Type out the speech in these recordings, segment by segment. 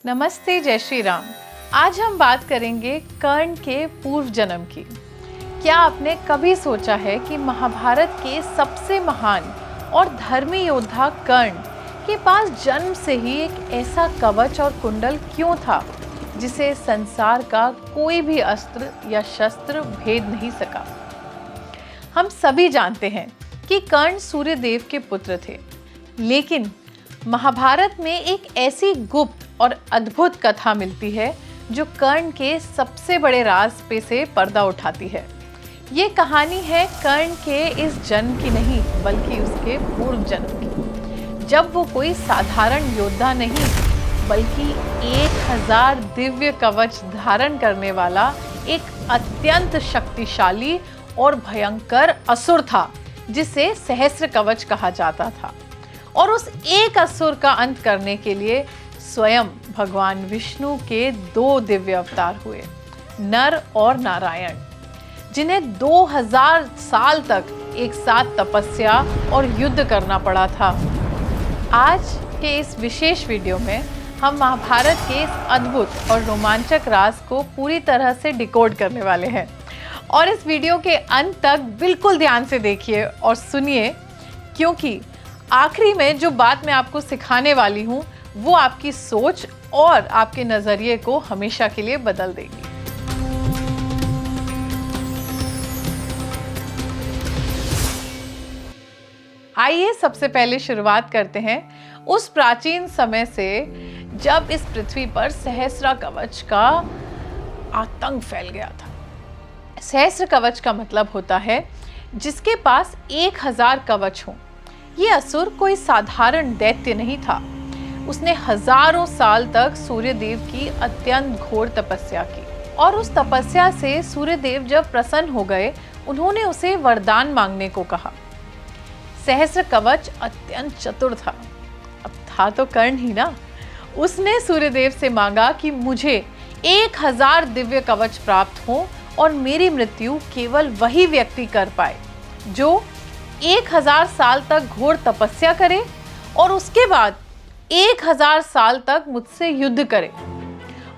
नमस्ते, जय श्री राम। आज हम बात करेंगे कर्ण के पूर्व जन्म की। क्या आपने कभी सोचा है कि महाभारत के सबसे महान और धर्मी योद्धा कर्ण के पास जन्म से ही एक ऐसा कवच और कुंडल क्यों था जिसे संसार का कोई भी अस्त्र या शस्त्र भेद नहीं सका। हम सभी जानते हैं कि कर्ण सूर्यदेव के पुत्र थे, लेकिन महाभारत में एक ऐसी गुप्त और अद्भुत कथा मिलती है जो कर्ण के सबसे बड़े राज पे से पर्दा उठाती है। ये कहानी है कर्ण के इस जन्म की नहीं, बल्कि उसके पूर्व जन्म की, जब वो कोई साधारण योद्धा नहीं बल्कि 1000 दिव्य कवच धारण करने वाला एक अत्यंत शक्तिशाली और भयंकर असुर था जिसे सहस्त्र कवच कहा जाता था। और उस एक असुर का अंत करने के लिए स्वयं भगवान विष्णु के 2 दिव्य अवतार हुए, नर और नारायण, जिन्हें 2000 साल तक एक साथ तपस्या और युद्ध करना पड़ा था। आज के इस विशेष वीडियो में हम महाभारत के इस अद्भुत और रोमांचक राज को पूरी तरह से डिकोड करने वाले हैं। और इस वीडियो के अंत तक बिल्कुल ध्यान से देखिए और सुनिए, क्योंकि आखिरी में जो बात मैं आपको सिखाने वाली हूँ वो आपकी सोच और आपके नजरिए को हमेशा के लिए बदल देगी। आइए सबसे पहले शुरुआत करते हैं उस प्राचीन समय से जब इस पृथ्वी पर सहस्त्र कवच का आतंक फैल गया था। सहस्त्र कवच का मतलब होता है जिसके पास 1000 कवच हों। ये असुर कोई साधारण दैत्य नहीं था। उसने हजारों साल तक सूर्यदेव की अत्यंत घोर तपस्या की, और उस तपस्या से सूर्यदेव जब प्रसन्न हो गए, उन्होंने उसे वरदान मांगने को कहा। सहस्त्र कवच अत्यंत चतुर था, अब था तो कर्ण ही ना। उसने सूर्यदेव से मांगा कि मुझे 1000 दिव्य कवच प्राप्त हो और मेरी मृत्यु केवल वही व्यक्ति कर पाए जो 1000 साल तक घोर तपस्या करे और उसके बाद 1000 साल तक मुझसे युद्ध करे।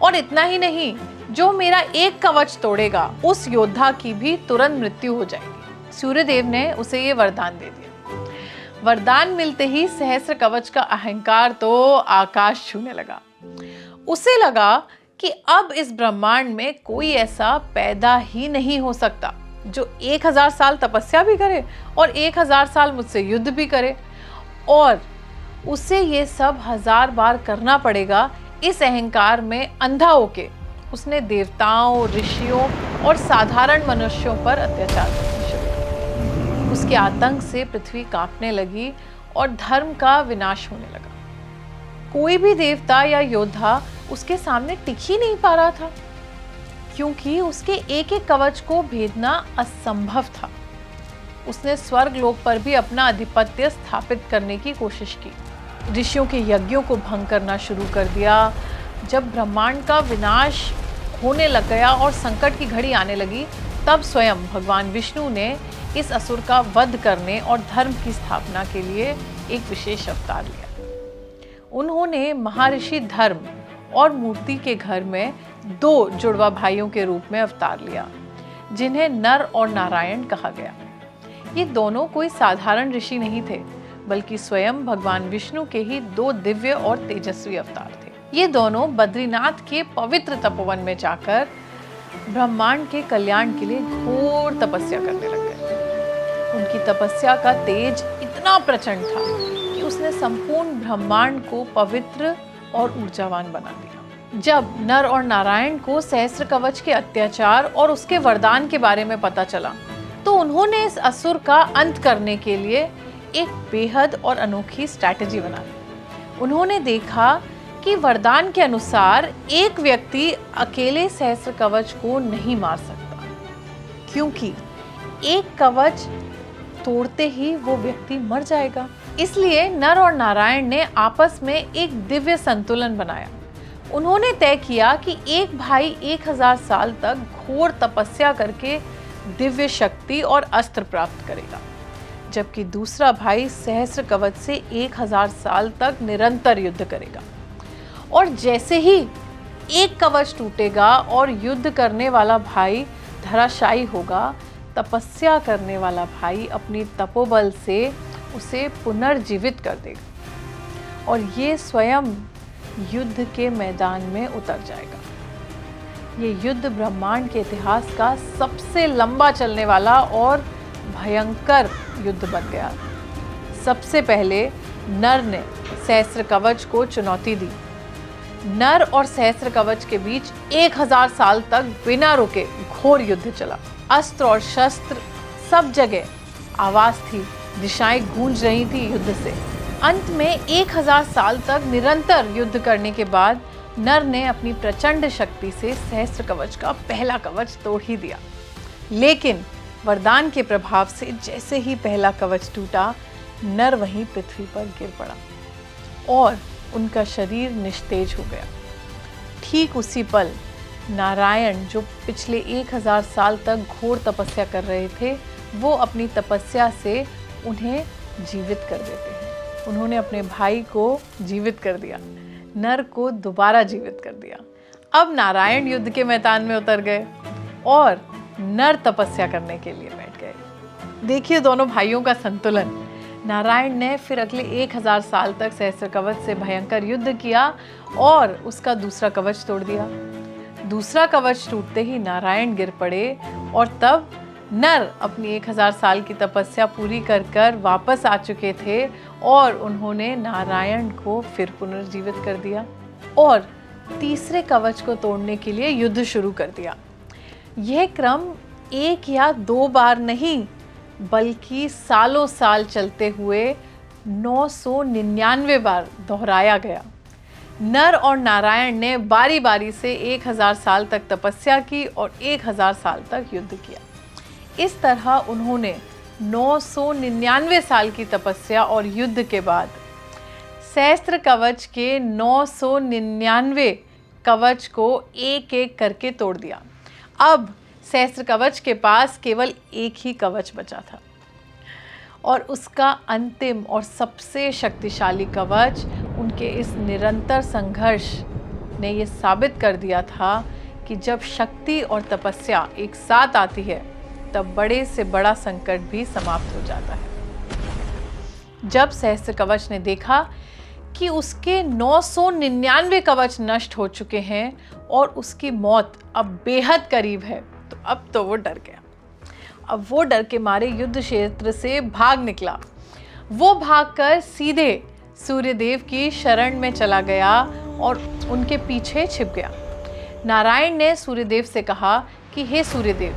और इतना ही नहीं, जो मेरा एक कवच तोड़ेगा उस योद्धा की भी तुरंत मृत्यु हो जाएगी। सूर्यदेव ने उसे ये वरदान दे दिया। वरदान मिलते ही सहस्त्र कवच का अहंकार तो आकाश छूने लगा। उसे लगा कि अब इस ब्रह्मांड में कोई ऐसा पैदा ही नहीं हो सकता जो 1000 साल तपस्या भी करे और 1000 साल मुझसे युद्ध भी करे, और उसे ये सब 1000 बार करना पड़ेगा। इस अहंकार में अंधा होके उसने देवताओं, ऋषियों और साधारण मनुष्यों पर अत्याचार करना शुरू किया। उसके आतंक से पृथ्वी कांपने लगी और धर्म का विनाश होने लगा। कोई भी देवता या योद्धा उसके सामने टिक ही नहीं पा रहा था, क्योंकि उसके एक एक कवच को भेदना असंभव था। उसने स्वर्ग लोक पर भी अपना आधिपत्य स्थापित करने की कोशिश की, ऋषियों के यज्ञों को भंग करना शुरू कर दिया। जब ब्रह्मांड का विनाश होने लग गया और संकट की घड़ी आने लगी, तब स्वयं भगवान विष्णु ने इस असुर का वध करने और धर्म की स्थापना के लिए एक विशेष अवतार लिया। उन्होंने महर्षि धर्म और मूर्ति के घर में 2 जुड़वा भाइयों के रूप में अवतार लिया, जिन्हें नर और नारायण कहा गया। ये दोनों कोई साधारण ऋषि नहीं थे, बल्कि स्वयं भगवान विष्णु के ही 2 दिव्य और तेजस्वी अवतार थे। ये दोनों बद्रीनाथ के पवित्र तपोवन में जाकर ब्रह्मांड के कल्याण के लिए घोर तपस्या करने लग गए। उनकी तपस्या का तेज इतना प्रचंड था कि उसने संपूर्ण ब्रह्मांड को पवित्र और ऊर्जावान बना दिया। जब नर और नारायण को सहस्त्र कवच के अत्याचार और उसके वरदान के बारे में पता चला, तो उन्होंने इस असुर का अंत करने के लिए एक बेहद और अनोखी स्ट्रैटेजी बनाई। उन्होंने देखा कि वरदान के अनुसार एक व्यक्ति अकेले सहस्त्र कवच को नहीं मार सकता, क्योंकि एक कवच तोड़ते ही वो व्यक्ति मर जाएगा। इसलिए नर और नारायण ने आपस में एक दिव्य संतुलन बनाया। उन्होंने तय किया कि एक भाई 1000 साल तक घोर तपस्या करके दिव्य शक्ति और अस्त्र प्राप्त करेगा, जबकि दूसरा भाई सहस्त्र कवच से 1000 साल तक निरंतर युद्ध करेगा। और जैसे ही एक कवच टूटेगा और युद्ध करने वाला भाई धराशायी होगा, तपस्या करने वाला भाई अपनी तपोबल से उसे पुनर्जीवित कर देगा और ये स्वयं युद्ध के मैदान में उतर जाएगा। ये युद्ध ब्रह्मांड के इतिहास का सबसे लंबा चलने वाला और भयंकर युद्ध बन गया। सबसे पहले नर ने सहस्त्र कवच को चुनौती दी। नर और सहस्त्र कवच के बीच 1000 साल तक बिना रुके घोर युद्ध चला। अस्त्र और शस्त्र सब जगह, आवाज थी, दिशाएं गूंज रही थी युद्ध से। अंत में 1000 साल तक निरंतर युद्ध करने के बाद नर ने अपनी प्रचंड शक्ति से सहस्त्र कवच का पहला कवच तोड़ ही दिया। लेकिन वरदान के प्रभाव से जैसे ही पहला कवच टूटा, नर वहीं पृथ्वी पर गिर पड़ा और उनका शरीर निस्तेज हो गया। ठीक उसी पल नारायण, जो पिछले 1000 साल तक घोर तपस्या कर रहे थे, वो अपनी तपस्या से उन्हें जीवित कर देते हैं। उन्होंने अपने भाई को जीवित कर दिया, नर को दोबारा जीवित कर दिया। अब नारायण युद्ध के मैदान में उतर गए और नर तपस्या करने के लिए बैठ गए। देखिए दोनों भाइयों का संतुलन। नारायण ने फिर अगले 1000 साल तक सहस्त्र कवच से भयंकर युद्ध किया और उसका दूसरा कवच तोड़ दिया। दूसरा कवच टूटते ही नारायण गिर पड़े और तब नर अपनी 1000 साल की तपस्या पूरी कर वापस आ चुके थे और उन्होंने नारायण को फिर पुनर्जीवित कर दिया और तीसरे कवच को तोड़ने के लिए युद्ध शुरू कर दिया। यह क्रम 1 या 2 बार नहीं, बल्कि सालों साल चलते हुए 999 बार दोहराया गया। नर और नारायण ने बारी बारी से 1000 साल तक तपस्या की और 1000 साल तक युद्ध किया। इस तरह उन्होंने 999 साल की तपस्या और युद्ध के बाद सहस्त्र कवच के 999 कवच को एक एक करके तोड़ दिया। अब सहस्त्र कवच के पास केवल एक ही कवच बचा था और उसका अंतिम और सबसे शक्तिशाली कवच उनके इस निरंतर संघर्ष ने ये साबित कर दिया था कि जब शक्ति और तपस्या एक साथ आती है, तब बड़े से बड़ा संकट भी समाप्त हो जाता है। जब सहस्त्र कवच ने देखा कि उसके 999 कवच नष्ट हो चुके हैं और उसकी मौत अब बेहद करीब है, तो अब तो वो डर गया। अब वो डर के मारे युद्ध क्षेत्र से भाग निकला। वो भागकर सीधे सूर्यदेव की शरण में चला गया और उनके पीछे छिप गया। नारायण ने सूर्यदेव से कहा कि हे सूर्यदेव,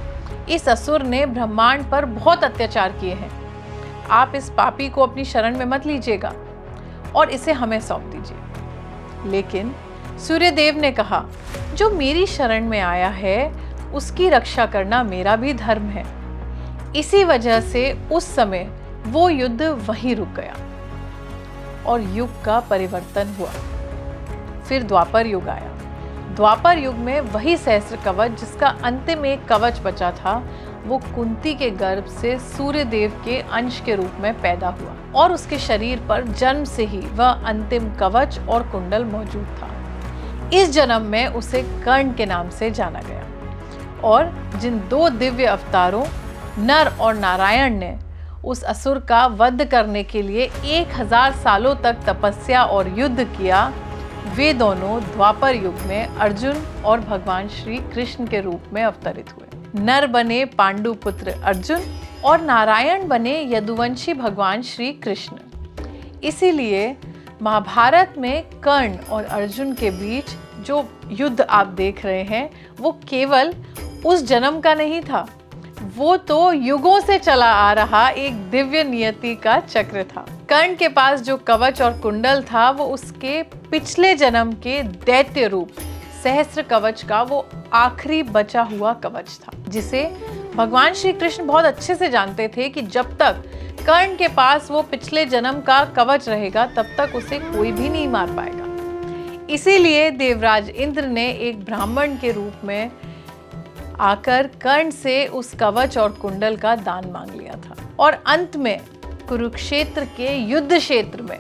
इस असुर ने ब्रह्मांड पर बहुत अत्याचार किए हैं। आप इस पापी को अपनी शरण में मत लीजिएगा और इसे हमें सौंप दीजिए। लेकिन सूर्यदेव ने कहा, जो मेरी शरण में आया है उसकी रक्षा करना मेरा भी धर्म है। इसी वजह से उस समय वो युद्ध वहीं रुक गया और युग का परिवर्तन हुआ। फिर द्वापर युग आया। द्वापर युग में वही सहस्त्र कवच जिसका अंतिम एक कवच बचा था, वो कुंती के गर्भ से सूर्यदेव के अंश के रूप में पैदा हुआ और उसके शरीर पर जन्म से ही वह अंतिम कवच और कुंडल मौजूद था। इस जन्म में उसे कर्ण के नाम से जाना गया और जिन 2 दिव्य अवतारों नर और नारायण ने उस असुर का वध करने के लिए 1000 सालों तक तपस्या और युद्ध किया, वे दोनों द्वापर युग में अर्जुन और भगवान श्री कृष्ण के रूप में अवतरित हुए। नर बने पांडु पुत्र अर्जुन और नारायण बने यदुवंशी भगवान श्री कृष्ण। इसीलिए महाभारत में कर्ण और अर्जुन के बीच जो युद्ध आप देख रहे हैं, वो केवल उस जन्म का नहीं था, वो तो युगों से चला आ रहा एक दिव्य नियति का चक्र था। कर्ण के पास जो कवच और कुंडल था, वो उसके पिछले जन्म के दैत्य रूप सहस्त्र कवच का वो आखिरी बचा हुआ कवच था, जिसे भगवान श्री कृष्ण बहुत अच्छे से जानते थे कि जब तक कर्ण के पास वो पिछले जन्म का कवच रहेगा, तब तक उसे कोई भी नहीं मार पाएगा। इसीलिए देवराज इंद्र ने एक ब्राह्मण के रूप में आकर कर्ण से उस कवच और कुंडल का दान मांग लिया था और अंत में कुरुक्षेत्र के युद्ध क्षेत्र में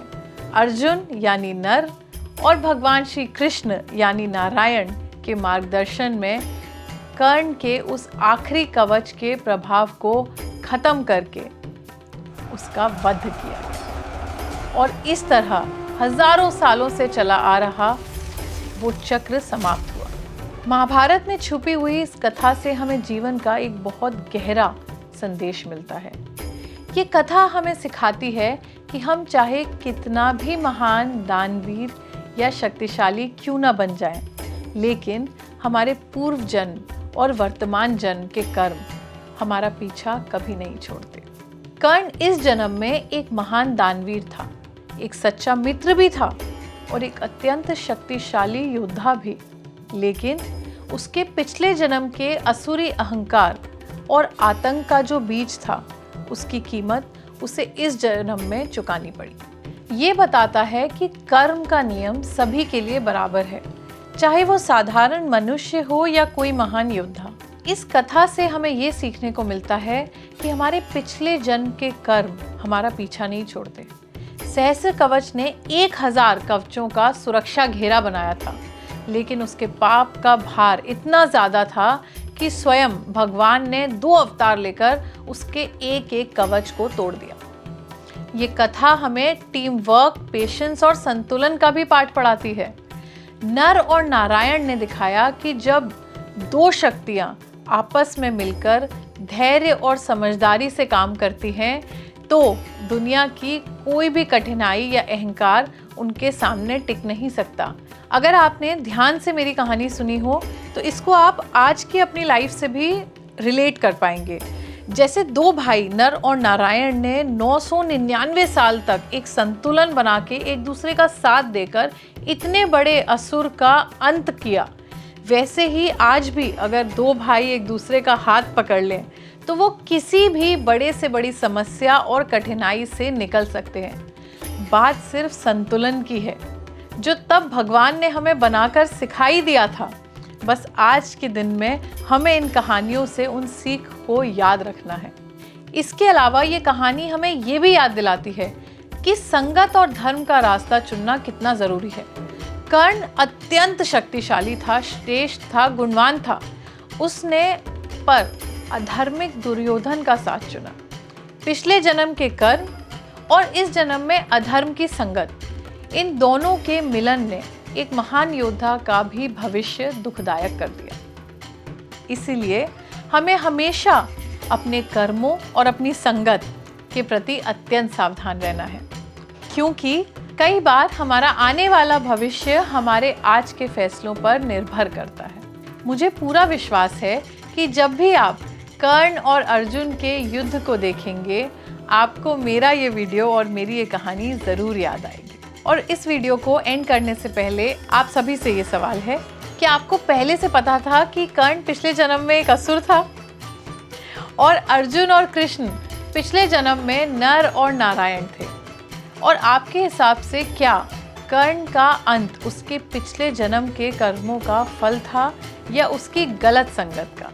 अर्जुन यानी नर और भगवान श्री कृष्ण यानी नारायण के मार्गदर्शन में कर्ण के उस आखिरी कवच के प्रभाव को खत्म करके उसका वध किया गया और इस तरह हजारों सालों से चला आ रहा वो चक्र समाप्त हुआ। महाभारत में छुपी हुई इस कथा से हमें जीवन का एक बहुत गहरा संदेश मिलता है। ये कथा हमें सिखाती है कि हम चाहे कितना भी महान दानवीर या शक्तिशाली क्यों न बन जाएं, लेकिन हमारे पूर्व जन्म और वर्तमान जन्म के कर्म हमारा पीछा कभी नहीं छोड़ते। कर्ण इस जन्म में एक महान दानवीर था, एक सच्चा मित्र भी था और एक अत्यंत शक्तिशाली योद्धा भी, लेकिन उसके पिछले जन्म के असुरी अहंकार और आतंक का जो बीज था उसकी कीमत उसे इस जन्म में चुकानी पड़ी। ये बताता है कि कर्म का नियम सभी के लिए बराबर है, चाहे वो साधारण मनुष्य हो या कोई महान योद्धा। इस कथा से हमें ये सीखने को मिलता है कि हमारे पिछले जन्म के कर्म हमारा पीछा नहीं छोड़ते। सहस्र कवच ने 1000 कवचों का सुरक्षा घेरा बनाया था, लेकिन उसके पाप का भार इतना ज्यादा था कि स्वयं भगवान ने 2 अवतार लेकर उसके एक एक कवच को तोड़ दिया। ये कथा हमें टीम वर्क, पेशेंस और संतुलन का भी पाठ पढ़ाती है। नर और नारायण ने दिखाया कि जब 2 शक्तियां आपस में मिलकर धैर्य और समझदारी से काम करती हैं तो दुनिया की कोई भी कठिनाई या अहंकार उनके सामने टिक नहीं सकता। अगर आपने ध्यान से मेरी कहानी सुनी हो तो इसको आप आज की अपनी लाइफ से भी रिलेट कर पाएंगे। जैसे 2 भाई नर और नारायण ने 999 साल तक एक संतुलन बना के एक दूसरे का साथ देकर इतने बड़े असुर का अंत किया, वैसे ही आज भी अगर 2 भाई एक दूसरे का हाथ पकड़ लें तो वो किसी भी बड़े से बड़ी समस्या और कठिनाई से निकल सकते हैं। बात सिर्फ संतुलन की है, जो तब भगवान ने हमें बनाकर सिखाई दिया था। बस आज के दिन में हमें इन कहानियों से उन सीख को याद रखना है। इसके अलावा ये कहानी हमें ये भी याद दिलाती है कि संगत और धर्म का रास्ता चुनना कितना ज़रूरी है। कर्ण अत्यंत शक्तिशाली था, श्रेष्ठ था, गुणवान था। उसने पर अधार्मिक दुर्योधन का साथ चुना। पिछले जन्म के कर्म और इस जन्म में अधर्म की संगत, इन दोनों के मिलन ने एक महान योद्धा का भी भविष्य दुखदायक कर दिया। इसीलिए हमें हमेशा अपने कर्मों और अपनी संगत के प्रति अत्यंत सावधान रहना है, क्योंकि कई बार हमारा आने वाला भविष्य हमारे आज के फैसलों पर निर्भर करता है। मुझे पूरा विश्वास है कि जब भी आप कर्ण और अर्जुन के युद्ध को देखेंगे, आपको मेरा ये वीडियो और मेरी ये कहानी ज़रूर याद आएगी। और इस वीडियो को एंड करने से पहले आप सभी से ये सवाल है कि आपको पहले से पता था कि कर्ण पिछले जन्म में एक असुर था और अर्जुन और कृष्ण पिछले जन्म में नर और नारायण थे? और आपके हिसाब से क्या कर्ण का अंत उसके पिछले जन्म के कर्मों का फल था या उसकी गलत संगत का?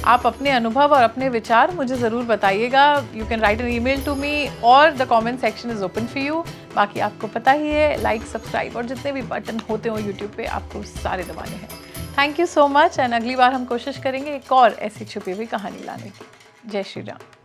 आप अपने अनुभव और अपने विचार मुझे ज़रूर बताइएगा। You can write an email to me और the comment section is open for you. बाकी आपको पता ही है, लाइक, सब्सक्राइब और जितने भी बटन होते हो यूट्यूब पे आपको सारे दबाने हैं। Thank you so much and अगली बार हम कोशिश करेंगे एक और ऐसी छुपी हुई कहानी लाने की। जय श्री राम।